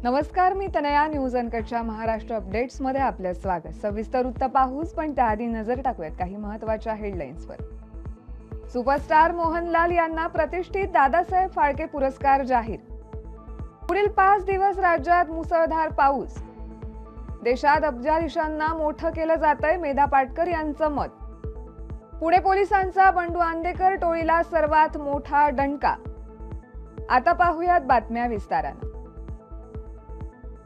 नमस्कार, मी Tanaya. News अनकटच्या Maharashtra updates मध्ये आपलं स्वागत. सविस्तर वृत्त पाहूच, पण त्याआधी नजर टाकूयात काही महत्त्वाच्या हेडलाईन्सवर. सुपरस्टार मोहनलाल यांना प्रतिष्ठित दादासाहेब फाळके पुरस्कार जाहीर. पुढील 5 दिवस राज्यात मुसळधार पाऊस. देशात अब्जाधीशांना मोठं केलं जातंय, मेधा पाटकर यांचं मत. पुणे पोलिसांचा बंडू आंदेकर टोळीला सर्वात मोठा दणका. आता पाहूयात बातम्या विस्ताराने.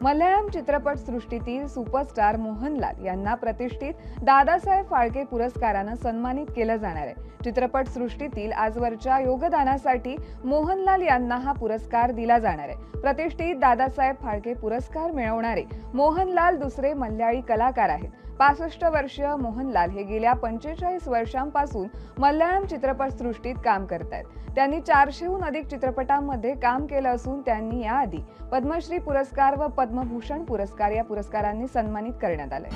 मल्याळम चित्रपट सृष्टीतील सुपरस्टार मोहनलाल यांना प्रतिष्ठित दादासाहेब फाळके पुरस्कारानं सन्मानित केलं जाणार आहे. चित्रपट सृष्टीतील आजवरच्या योगदानासाठी मोहनलाल यांना हा पुरस्कार दिला जाणार आहे. प्रतिष्ठित दादासाहेब फाळके पुरस्कार मिळवणारे मोहनलाल दुसरे मल्याळी कलाकार आहेत. 65 वर्षीय मोहनलाल हे गेल्या 45 वर्षांपासून मल्याळम चित्रपट सृष्टीत काम करतात. त्यांनी 400हून अधिक चित्रपटांमध्ये काम केलं असून त्यांनी याआधी पद्मश्री पुरस्कार व पद्मभूषण पुरस्कार या पुरस्कारांनी सन्मानित करण्यात आले.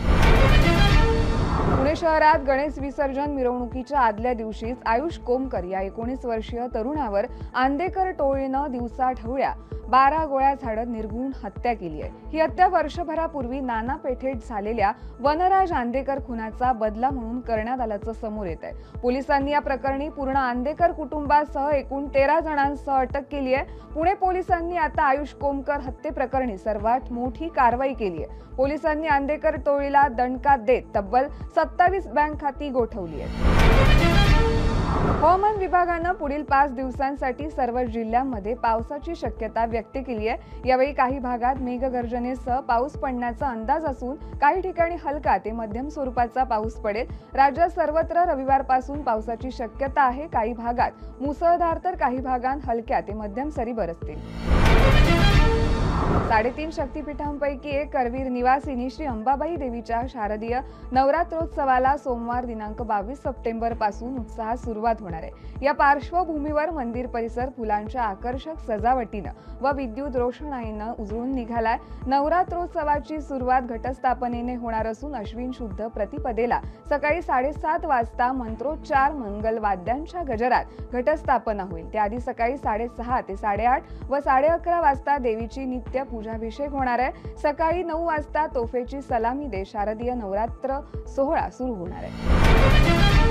पुणे शहरात गणेश विसर्जन मिरवणुकीच्या आदल्या दिवशीच आयुष कोमकर या 19 वर्षीय तरुणावर आंदेकर टोळीनं दिवसाढवळ्या 12 गोळ्या झाडत निर्घृण हत्या केली आहे. ही हत्या वर्षभरापूर्वी नाना पेठेत झालेल्या वनराज आंदेकर खुनाचा बदला म्हणून करण्यात आल्याचं समोर येत आहे. पोलिसांनी या प्रकरणी पूर्ण आंदेकर कुटुंबासह एकूण 13 जणांसह अटक केली आहे. पुणे पोलिसांनी आता आयुष कोमकर हत्येप्रकरणी सर्वात मोठी कारवाई केली आहे. पोलिसांनी आंदेकर टोळीला दणका देत तब्बल 27 बँक खाती गोठवली आहेत. हवामान विभागानं पुढील 5 दिवसांसाठी सर्व जिल्ह्यांमध्ये पावसाची शक्यता व्यक्त केली आहे. यावेळी काही भागात मेघगर्जनेसह पाऊस पडण्याचा अंदाज असून काही ठिकाणी हलका ते मध्यम स्वरूपाचा पाऊस पडेल. राज्यात सर्वत्र रविवारपासून पावसाची शक्यता आहे. काही भागात मुसळधार तर काही भागात हलक्या ते मध्यम सरी बरसतील. 3.5 शक्तिपीठांपैकी एक करवीर निवासिनी श्री अंबाबाई देवीच्या शारदीय नवरात्रोत्सवाला सोमवार दिनांक 22 सप्टेंबर पासून उत्साहात सुरुवात होणार आहे. या पार्श्वभूमीवर मंदिर परिसर फुलांच्या आकर्षक सजावटीनं व विद्युत रोषणाईनं उजळून निघालाय. नवरात्रोत्सवाची सुरुवात घटस्थापनेने होणार असून अश्विन शुद्ध प्रतिपदेला सकाळी 7:30 वाजता मंत्रोच्चार मंगल वाद्यांच्या गजरात घटस्थापना होईल. त्याआधी सकाळी 6:30 ते 8:30 व 11:30 वाजता देवीची नित्य पूजाभिषेक होणार आहे. सकाळी 9 वाजता तोफेची सलामी देत शारदीय नवरात्र सोहळा सुरू होणार आहे.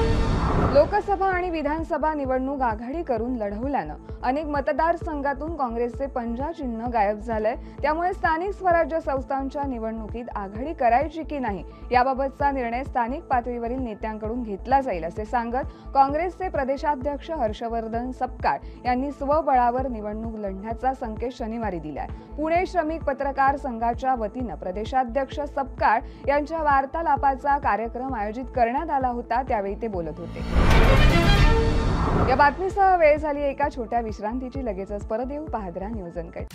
लोकसभा आणि विधानसभा निवडणूक आघाडी करून लढवल्यानं अनेक मतदारसंघातून काँग्रेसचे पंजा चिन्ह गायब झालंय. त्यामुळे स्थानिक स्वराज्य संस्थांच्या निवडणुकीत आघाडी करायची की नाही याबाबतचा निर्णय स्थानिक पातळीवरील नेत्यांकडून घेतला जाईल असे सांगत काँग्रेसचे प्रदेशाध्यक्ष हर्षवर्धन सपकाळ यांनी स्वबळावर निवडणूक लढण्याचा संकेत शनिवारी दिलाय. पुणे श्रमिक पत्रकार संघाच्या वतीनं प्रदेशाध्यक्ष सपकाळ यांच्या वार्तालापाचा कार्यक्रम आयोजित करण्यात आला होता. त्यावेळी ते बोलत होते. या बातमीसह वेळ झाली एका छोट्या विश्रांतीची. लगेचच परत येऊ. पाहत राहा न्यूज अनकट.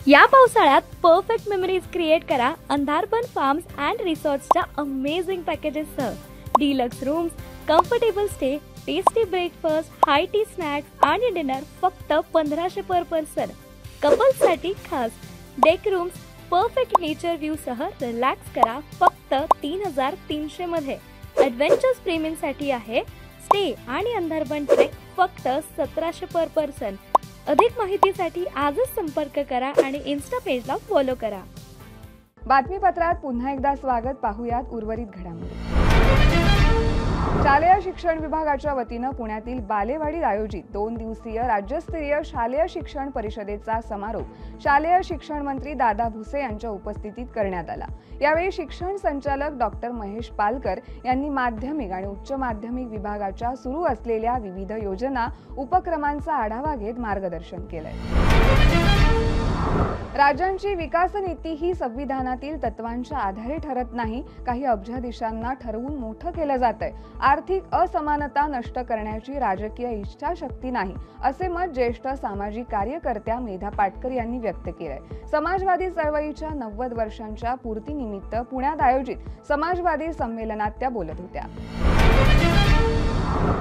या पावसाळ्यात परफेक्ट मेमरीज क्रिएट करा अंधारबन फार्म्स अँड रिसॉर्ट्सच्या अमेझिंग पॅकेजेससह. Deluxe rooms, comfortable stay, tasty breakfast, high tea snacks आणि डिनर फक्त 1500 पर पर्सन. कपल्ससाठी खास deck rooms, perfect nature view सह रिलॅक्स करा फक्त 3300 मध्ये. ॲडव्हेंचर्स प्रेमींसाठी आहे स्टे आणि अंधारबन ट्रेक फक्त 1700 पर पर्सन. अधिक माहितीसाठी आजच संपर्क करा आणि इन्स्टा पेजला फॉलो करा. बातमीपत्रात पुन्हा एकदा स्वागत. पाहूयात उर्वरित घडामोडी. शालेय शिक्षण विभागाच्या वतीनं पुण्यातील बालेवाडीत आयोजित 2 दिवसीय राज्यस्तरीय शालेय शिक्षण परिषदेचा समारोप शालेय शिक्षण मंत्री दादा भुसे यांच्या उपस्थितीत करण्यात आला. यावेळी शिक्षण संचालक डॉक्टर महेश पालकर यांनी माध्यमिक आणि उच्च माध्यमिक विभागाच्या सुरू असलेल्या विविध योजना उपक्रमांचा आढावा घेत मार्गदर्शन केलंय. राज्यांची विकास नीती ही संविधानातील तत्वांच्या आधारे ठरत नाही. काही अब्जाधीशांना ठरवून मोठं केलं जातंय. आर्थिक असमानता नष्ट करण्याची राजकीय इच्छाशक्ती नाही असे मत ज्येष्ठ सामाजिक कार्यकर्त्या मेधा पाटकर यांनी व्यक्त केलंय. समाजवादी चळवळीच्या 90 वर्षांच्या पूर्तीनिमित्त पुण्यात आयोजित समाजवादी संमेलनात त्या बोलत होत्या.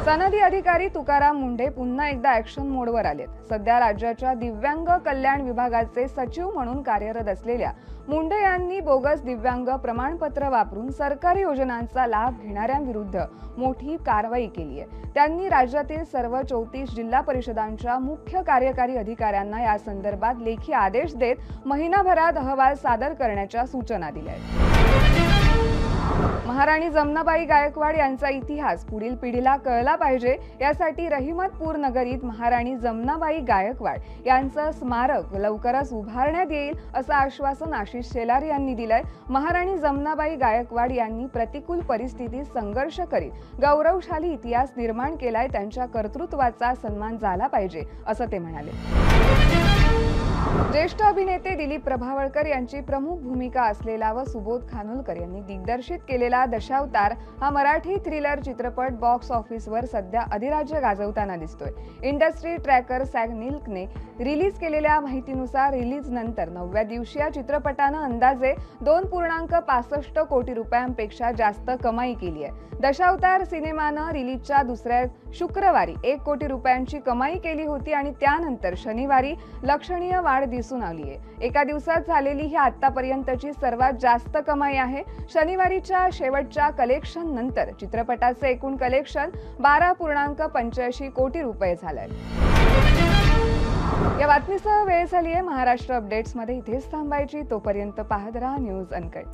सनदी अधिकारी तुकाराम मुंढे पुन्हा एकदा ऍक्शन मोडवर आलेत. सध्या राज्याच्या दिव्यांग कल्याण विभागाचे सचिव म्हणून कार्यरत असलेल्या मुंढे यांनी बोगस दिव्यांग प्रमाणपत्र वापरून सरकारी योजनांचा लाभ घेणाऱ्यांविरुद्ध मोठी कारवाई केली आहे. त्यांनी राज्यातील सर्व 34 जिल्हा परिषदांच्या मुख्य कार्यकारी अधिकाऱ्यांना या संदर्भात लेखी आदेश देत महिनाभरात अहवाल सादर करण्याच्या सूचना दिल्या आहेत. महाराणी जमनाबाई गायकवाड यांचा इतिहास पुढील पिढीला कळला पाहिजे यासाठी रहिमतपूर नगरीत महाराणी जमनाबाई गायकवाड यांचं स्मारक लवकरच उभारण्यात येईल असं आश्वासन आशिष शेलार यांनी दिलंय. महाराणी जमनाबाई गायकवाड यांनी प्रतिकूल परिस्थितीत संघर्ष करीत गौरवशाली इतिहास निर्माण केलाय. त्यांच्या कर्तृत्वाचा सन्मान झाला पाहिजे असं ते म्हणाले. ज्येष्ठ अभिनेते दिलीप प्रभावळकर यांची प्रमुख भूमिका असलेला व सुबोध खानोलकर यांनी दिग्दर्शित केलेला दशावतार हा मराठी थ्रिलर चित्रपट बॉक्स ऑफिसवर सध्या अधिराज्य गाजवताना दिसतोय. इंडस्ट्री ट्रॅकर सॅगनिल्कने रिलीज केलेल्या माहितीनुसार रिलीज नंतर 9व्या दिवशी या चित्रपटानं अंदाजे 2.65 कोटी रुपयांपेक्षा जास्त कमाई केली आहे. दशावतार सिनेमानं रिलीजच्या दुसऱ्या शुक्रवारी 1 कोटी रुपयांची कमाई केली होती आणि त्यानंतर शनिवारी लक्षणीय वाढ दिसून आली आहे. एका दिवसात झालेली ही आतापर्यंतची सर्वात जास्त कमाई आहे. शनिवारीच्या शेवटच्या कलेक्शन नंतर चित्रपटाचे एकूण कलेक्शन 12.85 कोटी रुपये झालंय. या बातमीसह वेळ झाली आहे महाराष्ट्र अपडेट्समध्ये इथेच थांबायची. तोपर्यंत पाहत रहा न्यूज अनकट.